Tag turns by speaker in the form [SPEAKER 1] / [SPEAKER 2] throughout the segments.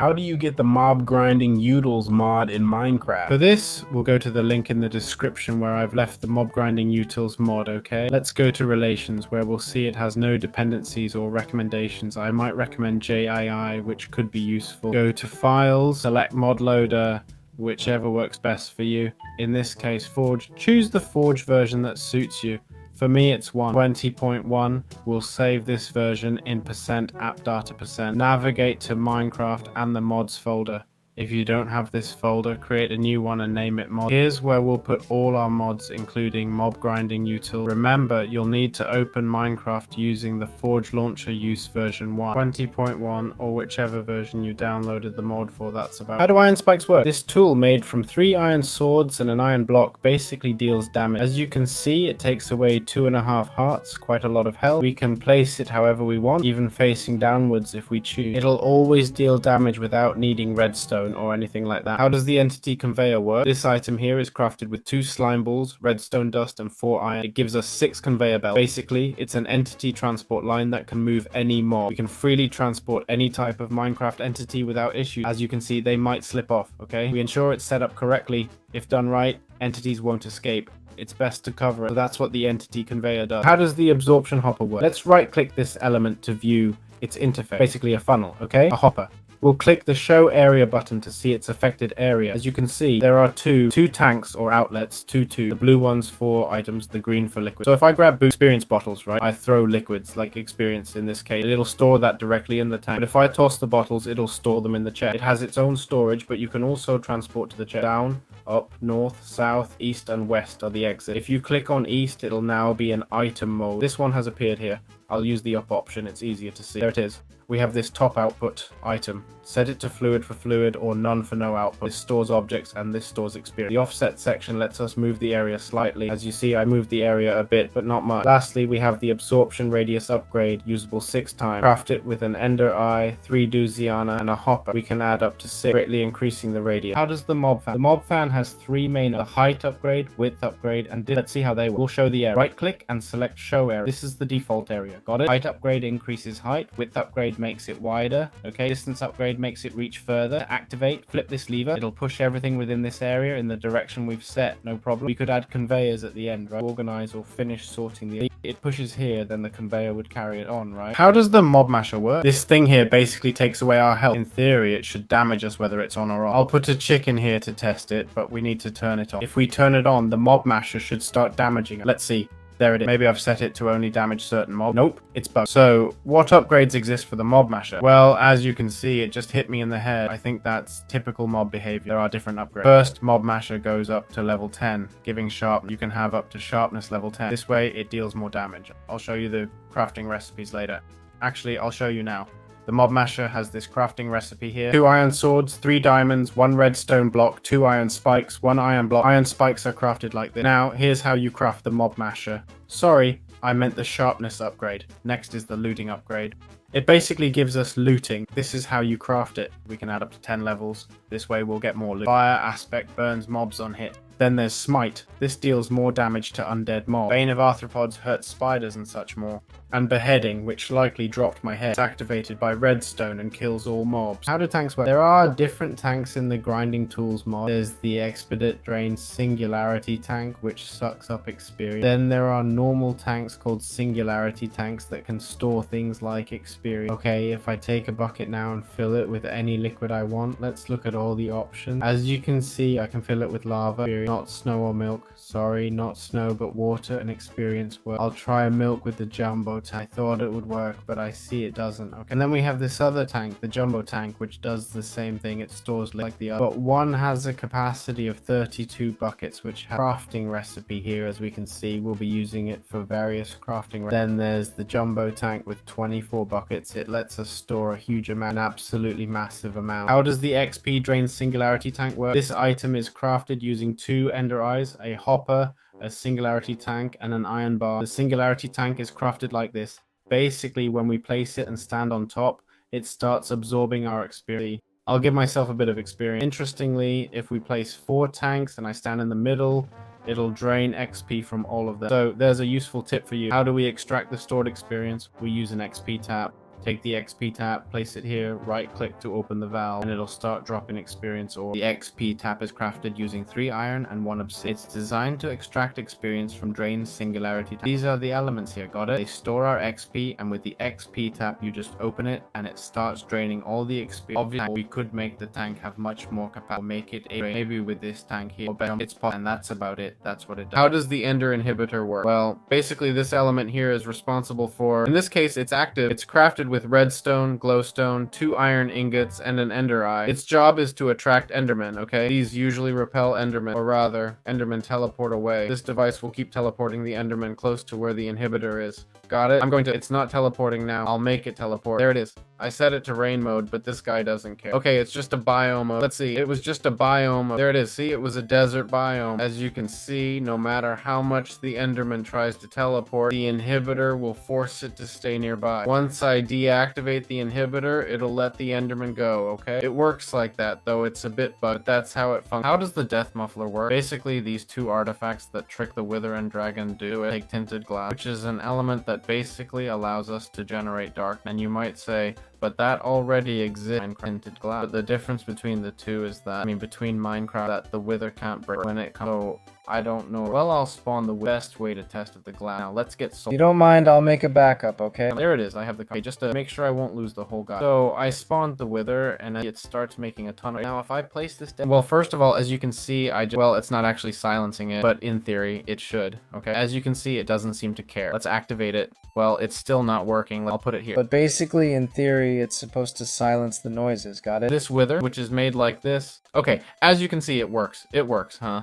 [SPEAKER 1] How do you get the mob grinding UTILS mod in Minecraft? For this, we'll go to the link in the description where I've left the mob grinding UTILS mod, okay? Let's go to relations where we'll see it has no dependencies or recommendations. I might recommend JII, which could be useful. Go to files, select mod loader, whichever works best for you. In this case, Forge. Choose the Forge version that suits you. For me, it's 20.1. We'll save this version in %appdata%. Navigate to Minecraft and the mods folder. If you don't have this folder, create a new one and name it mod. Here's where we'll put all our mods, including mob grinding util. Remember, you'll need to open Minecraft using the Forge launcher use version 20.1 or whichever version you downloaded the mod for. That's about. How do iron spikes work? This tool made from 3 iron swords and an iron block basically deals damage. As you can see, it takes away 2.5 hearts, quite a lot of health. We can place it however we want, even facing downwards if we choose. It'll always deal damage without needing redstone or anything like that. How does the entity conveyor work? This item here is crafted with 2 slime balls, redstone dust, and 4 iron. It gives us 6 conveyor belts. Basically, it's an entity transport line that can move any mob. We can freely transport any type of Minecraft entity without issue. As you can see, they might slip off, okay? We ensure it's set up correctly. If done right, entities won't escape. It's best to cover it. So that's what the entity conveyor does. How does the absorption hopper work? Let's right click this element to view its interface. Basically a funnel, okay? A hopper. We'll click the show area button to see its affected area. As you can see, there are two tanks or outlets, two. The blue one's for items, the green for liquid. So if I grab experience bottles, right, I throw liquids like experience in this case. It'll store that directly in the tank. But if I toss the bottles, it'll store them in the chest. It has its own storage, but you can also transport to the chest. Down, up, north, south, east, and west are the exits. If you click on east, it'll now be an item mode. This one has appeared here. I'll use the up option, it's easier to see. There it is. We have this top output item. Set it to fluid for fluid or none for no output. This stores objects and this stores experience. The offset section lets us move the area slightly. As you see, I moved the area a bit, but not much. Lastly, we have the absorption radius upgrade, usable 6 times. Craft it with an ender eye, 3 Duziana, and a hopper. We can add up to 6, greatly increasing the radius. How does the mob fan? The mob fan has 3 main: the height upgrade, width upgrade, and let's see how they work. We'll show the area. Right click and select show area. This is the default area. Got it? Height upgrade increases height. Width upgrade makes it wider. Okay. Distance upgrade makes it reach further. To activate, flip this lever. It'll push everything within this area in the direction we've set. No problem. We could add conveyors at the end, right? Organize or finish sorting the. It pushes here, then the conveyor would carry it on, right? How does the mob masher work? This thing here basically takes away our health. In theory, it should damage us whether it's on or off. I'll put a chicken here to test it, but we need to turn it on. If we turn it on, the mob masher should start damaging it. Let's see. There it is. Maybe I've set it to only damage certain mobs. Nope, it's bugged. So, what upgrades exist for the mob masher? Well, as you can see, it just hit me in the head. I think that's typical mob behavior. There are different upgrades. First, mob masher goes up to level 10, giving sharpness. You can have up to sharpness level 10. This way, it deals more damage. I'll show you the crafting recipes later. Actually, I'll show you now. The mob masher has this crafting recipe here. 2 iron swords, 3 diamonds, 1 redstone block, 2 iron spikes, 1 iron block. Iron spikes are crafted like this. Now, here's how you craft the mob masher. Sorry, I meant the sharpness upgrade. Next is the looting upgrade. It basically gives us looting. This is how you craft it. We can add up to 10 levels. This way we'll get more loot. Fire aspect burns mobs on hit. Then there's smite. This deals more damage to undead mobs. Bane of arthropods hurts spiders and such more. And beheading, which likely dropped my head. It's activated by redstone and kills all mobs. How do tanks work? There are different tanks in the grinding tools mod. There's the expedite drain singularity tank, which sucks up experience. Then there are normal tanks called singularity tanks that can store things like experience. Okay, if I take a bucket now and fill it with any liquid I want, let's look at all the options. As you can see, I can fill it with lava, not snow or milk. Sorry, not snow, but water and experience work. I'll try a milk with the jumbo tank. I thought it would work, but I see it doesn't. Okay, and then we have this other tank, the jumbo tank, which does the same thing. It stores like the other, but one has a capacity of 32 buckets, which has a crafting recipe here. As we can see, we'll be using it for various crafting. Then there's the jumbo tank with 24 buckets. It lets us store a huge amount, an absolutely massive amount. How does the XP drain singularity tank work? This item is crafted using 2 ender eyes, a hopper, a singularity tank, and an iron bar. The singularity tank is crafted like this. Basically, when we place it and stand on top, it starts absorbing our experience. I'll give myself a bit of experience. Interestingly, if we place 4 tanks and I stand in the middle, it'll drain XP from all of them. So there's a useful tip for you. How do we extract the stored experience? We use an XP tap. take the XP tap, place it here, right click to open the valve, and it'll start dropping experience ore. The XP tap is crafted using 3 iron and 1 obsidian. It's designed to extract experience from drained singularity tap. These are the elements here, got it? They store our XP, and with the XP tap you just open it and it starts draining all the XP. Obviously we could make the tank have much more capacity, or make it a maybe with this tank here, it's possible, and that's about it. That's what it does. How does the ender inhibitor work? Well, basically this element here is responsible for, in this case it's active, it's crafted with redstone, glowstone, 2 iron ingots, and an ender eye. Its job is to attract endermen, okay? These usually repel endermen, or rather, endermen teleport away. This device will keep teleporting the enderman close to where the inhibitor is. Got it? It's not teleporting now. I'll make it teleport. There it is. I set it to rain mode, but this guy doesn't care. Okay, it's just a biome. Let's see. It was just a biome. There it is. See, it was a desert biome. As you can see, no matter how much the enderman tries to teleport, the inhibitor will force it to stay nearby. Once I deactivate the inhibitor, it'll let the enderman go, okay? It works like that, though it's a bit bugged. That's how it functions. How does the death muffler work? Basically, these 2 artifacts that trick the wither and dragon do it. Take tinted glass, which is an element that basically allows us to generate dark. And you might say, but that already exists in tinted glass. But the difference between the two is that, between Minecraft, that the wither can't break when it comes. So I don't know. Well, I'll spawn the best way to test the glass. Now let's get sold.
[SPEAKER 2] You don't mind, I'll make a backup, okay?
[SPEAKER 1] There it is. I have the copy just to make sure I won't lose the whole guy. So I spawned the wither and it starts making a ton of. Now if I place this down, well, first of all, as you can see, well, it's not actually silencing it, but in theory it should. Okay, as you can see, it doesn't seem to care. Let's activate it. Well, it's still not working. I'll put it here.
[SPEAKER 2] But basically, in theory, it's supposed to silence the noises, got it?
[SPEAKER 1] This wither, which is made like this. Okay, as you can see, it works. It works, huh?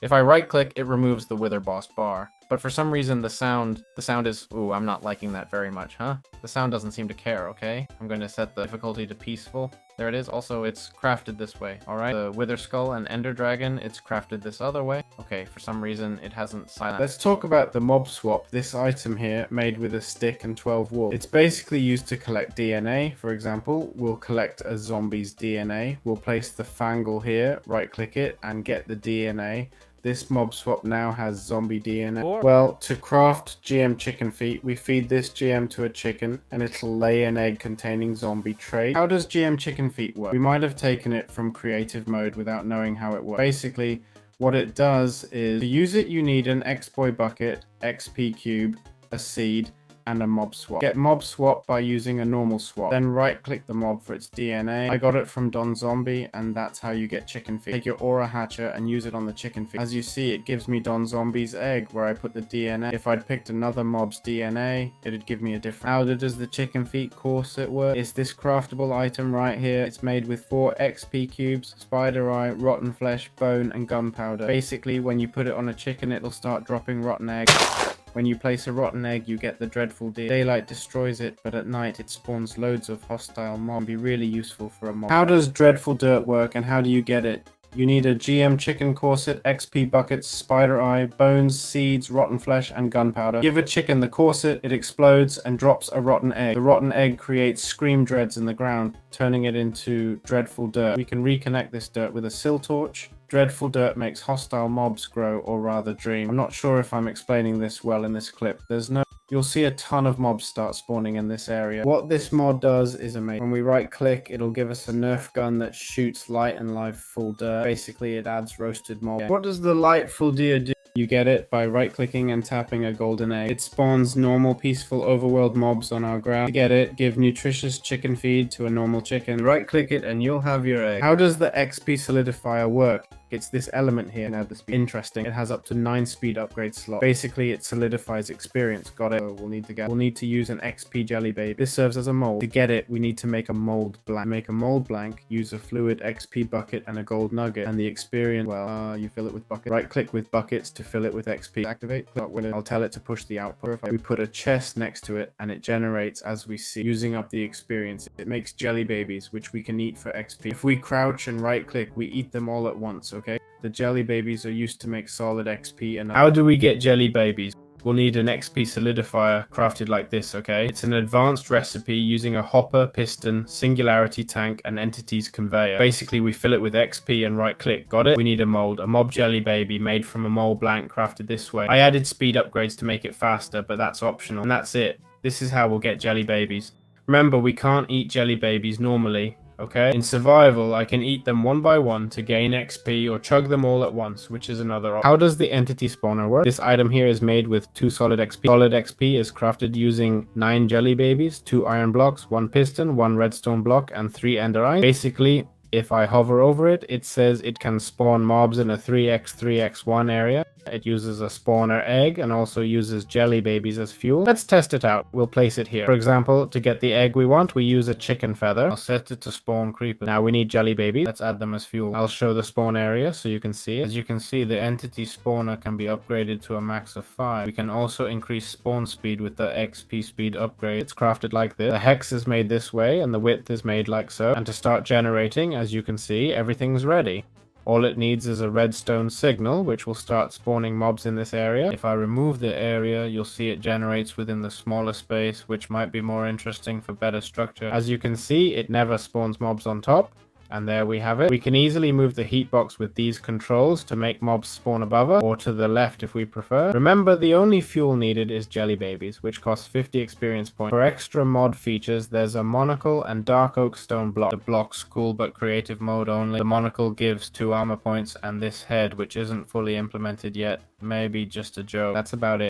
[SPEAKER 1] If I right click, it removes the wither boss bar. But for some reason, the sound is, ooh, I'm not liking that very much, huh? The sound doesn't seem to care, okay? I'm going to set the difficulty to peaceful. There it is. Also, it's crafted this way, all right? The wither skull and ender dragon, it's crafted this other way. Okay, for some reason, it hasn't silenced. Let's talk about the mob swap. This item here, made with a stick and 12 wool. It's basically used to collect DNA. For example, we'll collect a zombie's DNA. We'll place the fangle here, right click it, and get the DNA. This mob swap now has zombie DNA. Well, to craft GM chicken feet, we feed this GM to a chicken and it'll lay an egg containing zombie trait. How does GM chicken feet work? We might have taken it from creative mode without knowing how it works. Basically, what it does is, to use it you need an X-boy bucket, XP cube, a seed, and a mob swap. Get mob swap by using a normal swap. Then right click the mob for its DNA. I got it from Don Zombie, and that's how you get chicken feet. Take your aura hatcher and use it on the chicken feet. As you see, it gives me Don Zombie's egg where I put the DNA. If I'd picked another mob's DNA, it'd give me a different. How does the chicken feet corset work? It's this craftable item right here. It's made with 4 XP cubes, spider eye, rotten flesh, bone, and gunpowder. Basically, when you put it on a chicken, it'll start dropping rotten eggs. When you place a rotten egg, you get the dreadful deer. Daylight destroys it, but at night it spawns loads of hostile mobs. Be really useful for a mob. How does dreadful dirt work, and how do you get it? You need a GM chicken corset, XP buckets, spider eye, bones, seeds, rotten flesh, and gunpowder. Give a chicken the corset, it explodes and drops a rotten egg. The rotten egg creates scream dreads in the ground, turning it into dreadful dirt. We can reconnect this dirt with a sill torch. Dreadful dirt makes hostile mobs grow, or rather dream. I'm not sure if I'm explaining this well in this clip. You'll see a ton of mobs start spawning in this area. What this mod does is amazing. When we right click, it'll give us a nerf gun that shoots light and live full dirt. Basically, it adds roasted mob. What does the light full deer do? You get it by right clicking and tapping a golden egg. It spawns normal peaceful overworld mobs on our ground. To get it, give nutritious chicken feed to a normal chicken. Right click it and you'll have your egg. How does the XP solidifier work? It's this element here. Now the speed. Interesting. It has up to 9 speed upgrade slots. Basically, it solidifies experience. Got it. So we'll need to use an XP jelly baby. This serves as a mold. To get it, we need to make a mold blank. Make a mold blank. Use a fluid XP bucket and a gold nugget. And the experience, well, you fill it with buckets. Right click with buckets to fill it with XP. Activate. Click with it. I'll tell it to push the output. We put a chest next to it and it generates as we see, using up the experience. It makes jelly babies, which we can eat for XP. If we crouch and right click, we eat them all at once. Okay, the jelly babies are used to make solid XP. And how do we get jelly babies? We'll need an XP solidifier crafted like this, okay? It's an advanced recipe using a hopper, piston, singularity tank, and entities conveyor. Basically, we fill it with XP and right click. Got it? We need a mold, a mob jelly baby made from a mold blank crafted this way. I added speed upgrades to make it faster, but that's optional. And that's it. This is how we'll get jelly babies. Remember, we can't eat jelly babies normally. Okay? In survival, I can eat them one by one to gain XP or chug them all at once, which is another option. How does the entity spawner work? This item here is made with 2 solid XP. Solid XP is crafted using 9 jelly babies, 2 iron blocks, 1 piston, 1 redstone block, and 3 ender eyes. Basically, if I hover over it, it says it can spawn mobs in a 3x3x1 area. It uses a spawner egg and also uses jelly babies as fuel. Let's test it out. We'll place it here. For example, to get the egg we want, we use a chicken feather. I'll set it to spawn creepers. Now we need jelly babies. Let's add them as fuel. I'll show the spawn area so you can see it. As you can see, the entity spawner can be upgraded to a max of 5. We can also increase spawn speed with the XP speed upgrade. It's crafted like this. The hex is made this way and the width is made like so. And to start generating, as you can see, everything's ready. All it needs is a redstone signal, which will start spawning mobs in this area. If I remove the area, you'll see it generates within the smaller space, which might be more interesting for better structure. As you can see, it never spawns mobs on top. And there we have it. We can easily move the heat box with these controls to make mobs spawn above us, or to the left if we prefer. Remember, the only fuel needed is jelly babies, which costs 50 experience points. For extra mod features, there's a monocle and dark oak stone block. The block's cool but creative mode only. The monocle gives 2 armor points, and this head, which isn't fully implemented yet, maybe just a joke. That's about it.